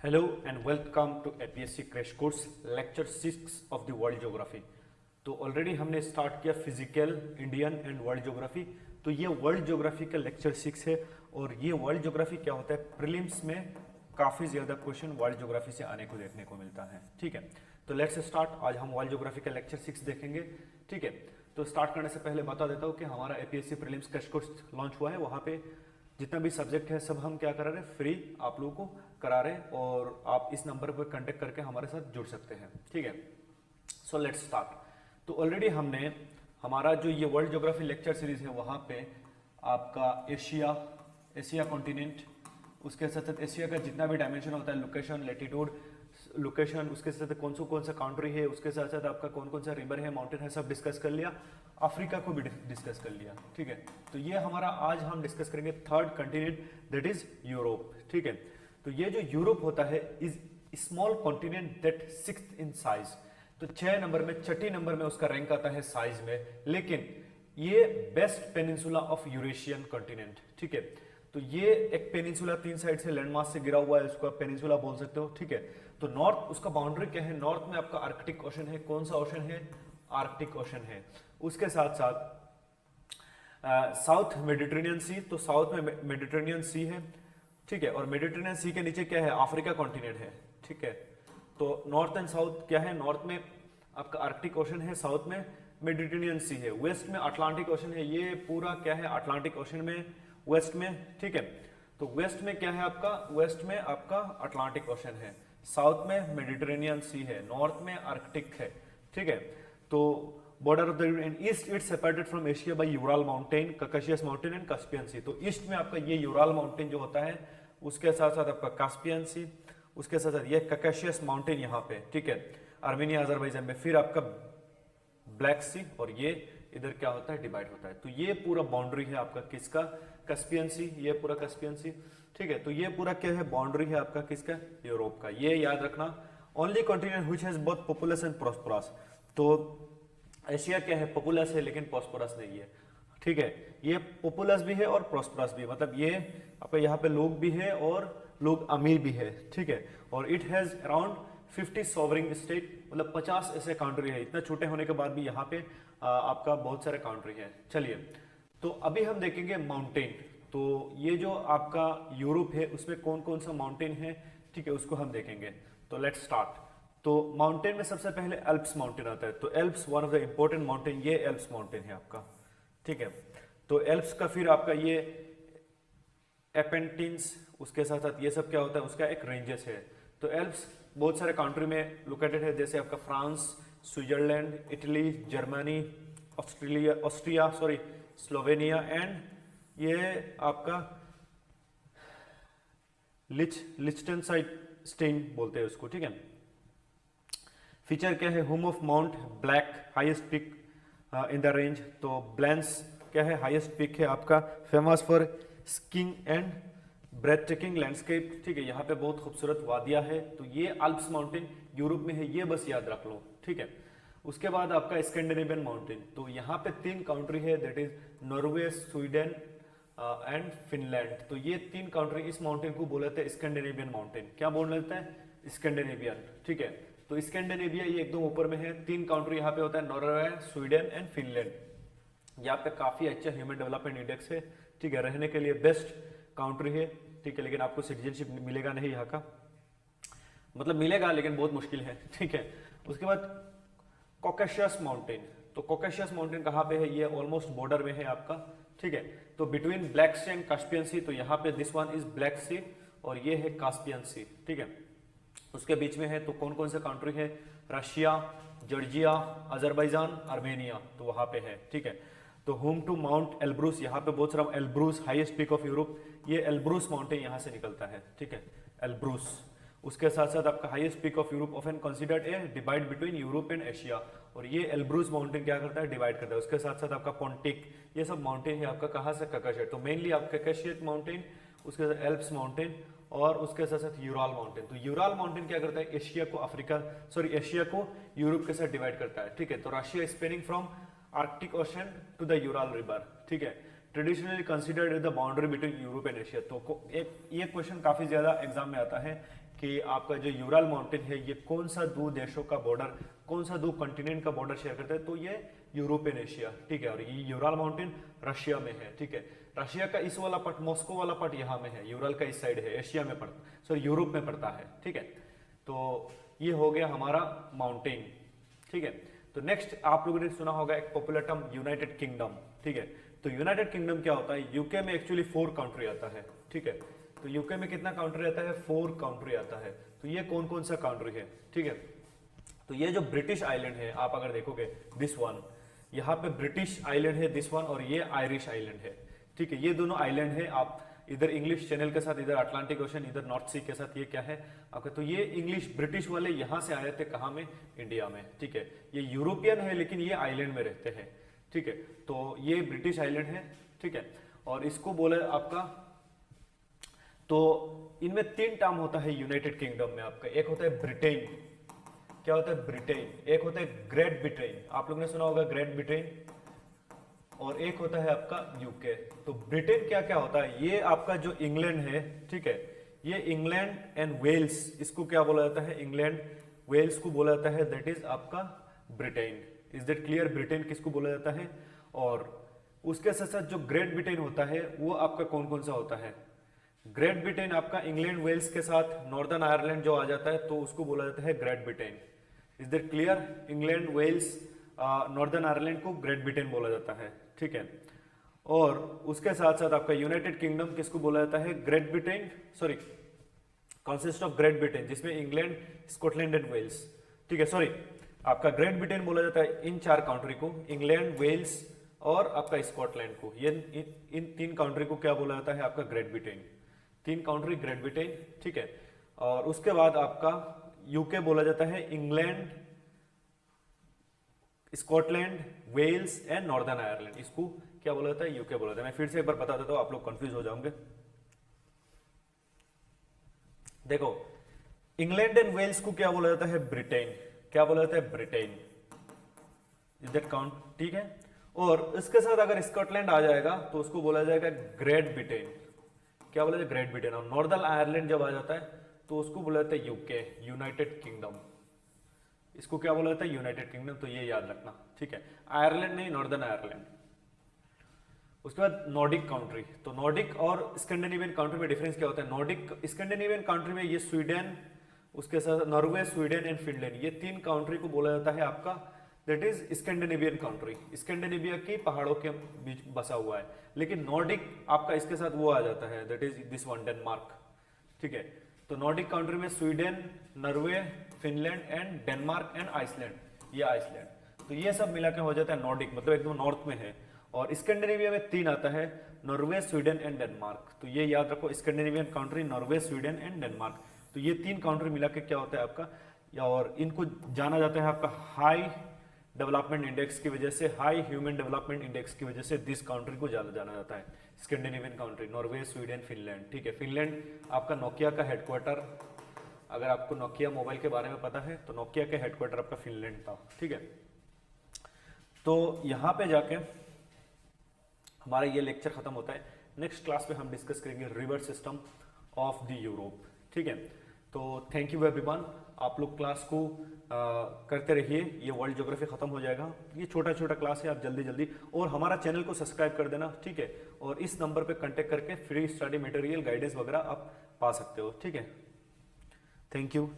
Hello and welcome to APSC crash course lecture 6 of the world geography. तो already हमने start किया physical, Indian and world geography. तो ये world geography का lecture 6 है और ये वर्ल्ड ज्योग्राफी क्या होता है, प्रीलिम्स में काफ़ी ज़्यादा क्वेश्चन वर्ल्ड ज्योग्राफी से आने को देखने को मिलता है। ठीक है, तो लेट्स स्टार्ट। आज हम वर्ल्ड ज्योग्राफी का लेक्चर 6 देखेंगे। ठीक है, तो स्टार्ट करने से पहले बता देता हूँ कि हमारा APSC prelims crash course launch हुआ है। वहाँ पे जितना भी सब्जेक्ट है सब हम क्या करा रहे हैं, फ्री आप लोगों को करा रहे हैं और आप इस नंबर पर कांटेक्ट करके हमारे साथ जुड़ सकते हैं। ठीक है, सो लेट्स स्टार्ट। तो ऑलरेडी हमने हमारा जो ये वर्ल्ड ज्योग्राफी लेक्चर सीरीज है वहाँ पे आपका एशिया कॉन्टिनेंट, उसके साथ साथ एशिया का जितना भी डायमेंशन होता है, लोकेशन, लैटिट्यूड, लोकेशन, उसके साथ कौन सा कंट्री है, उसके साथ साथ आपका कौन कौन सा रिवर है, माउंटेन है, सब डिस्कस कर लिया। अफ्रीका को भी डिस्कस कर लिया। ठीक है, तो ये हमारा आज हम डिस्कस करेंगे third continent, that is Europe. ठीक है, तो ये जो यूरोप होता है is small continent that 6th in size. तो 6 नंबर में, छठी नंबर में उसका रैंक आता है साइज में, लेकिन ये best peninsula of Eurasian continent. ठीक है, तो ये एक पेनिनसुला 3 साइड से लैंडमास से गिरा हुआ है, उसको आप पेनिनसुला बोल सकते हो। ठीक है, तो नॉर्थ उसका बाउंड्री क्या है, नॉर्थ में आपका आर्कटिक ओशन है। कौन सा ओशन है? आर्कटिक ओशन है। उसके साथ साथ साउथ मेडिटेरेनियन सी, तो साउथ में मेडिटेरेनियन सी है। ठीक है, और मेडिटेरेनियन सी के नीचे क्या है, अफ्रीका कॉन्टिनेंट है। ठीक है, तो नॉर्थ एंड साउथ क्या है, नॉर्थ में आपका आर्कटिक ओशन है, साउथ में मेडिटेरेनियन सी है, वेस्ट में अटलांटिक ओशन है। ये पूरा क्या है, अटलांटिक ओशन में, वेस्ट में। ठीक है, तो वेस्ट में क्या है आपका, वेस्ट में आपका अटलांटिक ओशन है, साउथ में मेडिटेरेनियन सी है, नॉर्थ में आर्कटिक है। ठीक है, तो border of the in east it's separated from Asia by Ural mountain, Caucasus mountain and Caspian sea. तो ईस्ट में आपका ये यूराल माउंटेन जो होता है, उसके साथ साथ आपका कास्पियन सी, उसके साथ साथ ये काकाशियस माउंटेन यहाँ पे। ठीक है, आर्मेनिया, अजरबैजान में, फिर आपका ब्लैक सी, और ये इधर क्या होता है, डिवाइड होता है। तो ये पूरा बाउंड्री है आपका किसका, कास्पियन सी, ये पूरा कास्पियन सी। ठीक है, तो ये पूरा क्या है, बाउंड्री है आपका किसका, यूरोप का। ये याद रखना। Only continent which has both populace and prosperous. तो एशिया क्या है, पॉपुलस है लेकिन प्रॉस्परस नहीं है। ठीक है, ये पॉपुलस भी है और प्रॉस्परस भी, मतलब ये आपका यहाँ पे लोग भी है और लोग अमीर भी है। ठीक है, और इट हैज अराउंड 50 सॉवरिंग स्टेट, मतलब 50 ऐसे कंट्री है। इतना छोटे होने के बाद भी यहाँ पे आपका बहुत सारे कंट्री है। चलिए, तो अभी हम देखेंगे माउंटेन। तो ये जो आपका यूरोप है उसमें कौन कौन सा माउंटेन है, ठीक है, उसको हम देखेंगे। तो लेट्स स्टार्ट। तो माउंटेन में सबसे पहले एल्प्स माउंटेन आता है। तो Alps one of the important mountain, ये एल्प्स माउंटेन है आपका। ठीक है, तो एल्प्स का फिर आपका ये एपेंटिन्स, उसके साथ साथ ये सब क्या होता है, उसका एक रेंजेस है। तो एल्प्स बहुत सारे कंट्री में लोकेटेड है, जैसे आपका France, Switzerland, Italy, Germany, Austria, Slovenia and ये आपका लिechtenstein बोलते हैं उसको। ठीक है, फीचर क्या है, home of Mount Blanc, highest peak in the range. तो ब्लैंस क्या है, हाईएस्ट पिक है आपका, famous for skiing and breathtaking landscape. ठीक है, यहाँ पे बहुत खूबसूरत वादियाँ है। तो ये एल्प्स माउंटेन यूरोप में है, ये बस याद रख लो। ठीक है, उसके बाद आपका स्कैंडिनेवियन माउंटेन। तो यहाँ पे 3 कंट्री है, that is Norway, Sweden and Finland. तो ये 3 कंट्री इस माउंटेन को बोले थे स्कैंडिनेवियन माउंटेन। क्या बोल लेते हैं, स्कैंडिनेवियन। ठीक है, तो स्कैंडिनेविया ये एकदम ऊपर में है। 3 कंट्री यहाँ पे होता है, नॉर्वे, स्वीडन एंड फिनलैंड। यहाँ पे काफी अच्छा ह्यूमन डेवलपमेंट इंडेक्स है। ठीक है, रहने के लिए बेस्ट कंट्री है। ठीक है, लेकिन आपको सिटीजनशिप मिलेगा नहीं यहाँ का, मतलब मिलेगा लेकिन बहुत मुश्किल है। ठीक है, उसके बाद कॉकेशियस माउंटेन। तो कॉकेशियस माउंटेन कहाँ पे है, ये ऑलमोस्ट बॉर्डर में है आपका। ठीक है, तो between black sea and Caspian sea. तो यहाँ पे this one is black sea और ये है कास्पियन सी। ठीक है, उसके बीच में है। तो कौन कौन से कंट्री है, रशिया, जॉर्जिया, अजरबैजान, आर्मेनिया, तो वहां पे है। ठीक है, तो होम टू माउंट एल्ब्रूस, यहाँ पे बहुत सारा Elbrus, highest peak of Europe, ये एल्ब्रूस माउंटेन यहाँ से निकलता है। ठीक है, एल्ब्रूस। उसके साथ साथ आपका highest peak of Europe often considered A divide between Europe and Asia. और ये एल्ब्रूस माउंटेन क्या करता है, डिवाइड करता है। उसके साथ साथ आपका पोंटिक, ये सब माउंटेन है आपका कहाँ से, काकाशियस। तो मेनली आपका काकाशियस माउंटेन, उसके साथ एल्प्स माउंटेन और उसके साथ साथ यूराल माउंटेन। तो यूराल माउंटेन क्या करता है, एशिया को एशिया को यूरोप के साथ डिवाइड करता है। ठीक है, तो Russia spanning from Arctic Ocean to the Ural River. ठीक है, traditionally considered the boundary between Europe and Asia. तो ये क्वेश्चन काफी ज्यादा एग्जाम में आता है कि आपका जो यूरल माउंटेन है ये कौन सा दो देशों का बॉर्डर, कौन सा दो कंटिनेंट का बॉर्डर शेयर करता है, तो ये यूरोपियन एशिया, ठीक है। और ये यूरल माउंटेन रशिया में है, ठीक है। रशिया का इस वाला पार्ट, मॉस्को वाला पार्ट यहाँ में है, यूरल का इस साइड है, एशिया में पड़ता, सॉरी यूरोप में पड़ता है, ठीक है। तो ये हो गया हमारा माउंटेन, ठीक है। तो नेक्स्ट आप लोगों ने सुना होगा एक पॉपुलर टर्म यूनाइटेड किंगडम, ठीक है। तो यूनाइटेड किंगडम क्या होता है, यूके में एक्चुअली 4 कंट्री आता है, ठीक है। तो यूके में कितना कंट्री आता है, 4 कंट्री आता है। तो ये कौन कौन सा कंट्री है, ठीक है। तो ये जो ब्रिटिश आइलैंड है, आप अगर देखोगे दिस वन, यहाँ पे ब्रिटिश आइलैंड है दिस वन, और ये आयरिश आइलैंड है, ठीक है। ये दोनों आइलैंड है, आप इधर इंग्लिश चैनल के साथ, इधर अटलांटिक ओशन, इधर नॉर्थ सी के साथ, ये क्या है आपका, तो ये इंग्लिश ब्रिटिश वाले यहाँ से आए थे, कहाँ में, इंडिया में, ठीक है। ये यूरोपियन है लेकिन ये आइलैंड में रहते हैं, ठीक है। तो ये ब्रिटिश आइलैंड है, ठीक है। और इसको बोले आपका, तो इनमें 3 टर्म होता है यूनाइटेड किंगडम में आपका, एक होता है ब्रिटेन, क्या होता है ब्रिटेन, एक होता है ग्रेट ब्रिटेन, आप लोगों ने सुना होगा ग्रेट ब्रिटेन, और एक होता है आपका यूके। तो ब्रिटेन क्या क्या होता है, ये आपका जो इंग्लैंड है, ठीक है, ये इंग्लैंड एंड वेल्स, इसको क्या बोला जाता है, इंग्लैंड वेल्स को बोला जाता है, दैट इज आपका Britain. Is that clear, Britain किसको बोला जाता है। और उसके साथ साथ जो ग्रेट ब्रिटेन होता है वो आपका कौन कौन सा होता है, ग्रेट ब्रिटेन आपका इंग्लैंड वेल्स के साथ नॉर्दर्न आयरलैंड जो आ जाता है तो उसको बोला जाता है Great Britain. Is that clear, England Wales Northern Ireland को ग्रेट ब्रिटेन बोला जाता है, ठीक है। और उसके साथ साथ आपका यूनाइटेड किंगडम किसको बोला जाता है, Great Britain, sorry consist of great Britain, जिसमें इंग्लैंड, स्कॉटलैंड एंड वेल्स, ठीक है। सॉरी, आपका ग्रेट ब्रिटेन बोला जाता है इन 4 कंट्री को, इंग्लैंड, वेल्स और आपका स्कॉटलैंड को, ये इन 3 कंट्री को क्या बोला जाता है आपका great Britain, 3 country great Britain, ठीक है। और उसके बाद आपका यूके बोला जाता है England, Scotland, Wales and Northern Ireland, इसको क्या बोला जाता है, यूके बोला जाता है। मैं फिर से एक बार बता देता हूं, आप लोग कंफ्यूज हो जाओगे। देखो, इंग्लैंड एंड वेल्स को क्या बोला जाता है, ब्रिटेन, क्या बोला जाता है, ब्रिटेन। इज दैट काउंट, ठीक है। और इसके साथ अगर स्कॉटलैंड आ जाएगा तो उसको बोला जाएगा ग्रेट ब्रिटेन, क्या बोला जाए, ग्रेट ब्रिटेन। और नॉर्दर्न आयरलैंड जब आ जाता है तो उसको बोला जाता है यूके, यूनाइटेड किंगडम, इसको क्या बोला जाता है, यूनाइटेड किंगडम। तो ये याद रखना, ठीक है, आयरलैंड नहीं, नॉर्दर्न आयरलैंड। उसके बाद नॉर्डिक कंट्री, तो नॉर्डिक और स्कैंडिनेवियन कंट्री में डिफरेंस क्या होता है, नॉर्डिक स्कैंडिनेवियन कंट्री में ये स्वीडन, उसके साथ नॉर्वे, स्वीडन एंड फिनलैंड, ये 3 कंट्री को बोला जाता है आपका, that is Scandinavian country, Scandinavia की पहाड़ों के बीच बसा हुआ है। लेकिन नॉर्डिक आपका इसके साथ वो आ जाता है, that is this one, Denmark, ठीक है। तो नॉर्डिक कंट्री में Sweden, Norway, Finland and Denmark and Iceland, ये आइसलैंड, तो ये सब मिला के हो जाता है नॉर्डिक, मतलब एकदम नॉर्थ में है। और स्कैंडिनेविया में 3 आता है, नॉर्वे, स्वीडन एंड डेनमार्क। तो ये याद रखो, Scandinavian country, Norway, Sweden and Denmark, तो ये 3 कंट्री मिला के क्या होता है आपका, और इनको जाना जाता है आपका हाई डेवलपमेंट इंडेक्स की वजह से, हाई ह्यूमन डेवलपमेंट इंडेक्स की वजह से दिस कंट्री को ज्यादा जाना जाता है, Scandinavian country, Norway, Sweden, Finland, ठीक है। फिनलैंड आपका नोकिया का हेडक्वार्टर, अगर आपको नोकिया मोबाइल के बारे में पता है तो नोकिया का हेडक्वार्टर आपका फिनलैंड था, ठीक है। तो यहाँ पे जाके हमारा ये लेक्चर खत्म होता है। नेक्स्ट क्लास में हम डिस्कस करेंगे river system of the Europe, ठीक है। तो थैंक यू एवरीवन, आप लोग क्लास को करते रहिए, ये वर्ल्ड ज्योग्राफी खत्म हो जाएगा, ये छोटा छोटा क्लास है, आप जल्दी जल्दी, और हमारा चैनल को सब्सक्राइब कर देना, ठीक है। और इस नंबर पे कांटेक्ट करके फ्री स्टडी मटेरियल, गाइडेंस वगैरह आप पा सकते हो, ठीक है। Thank you.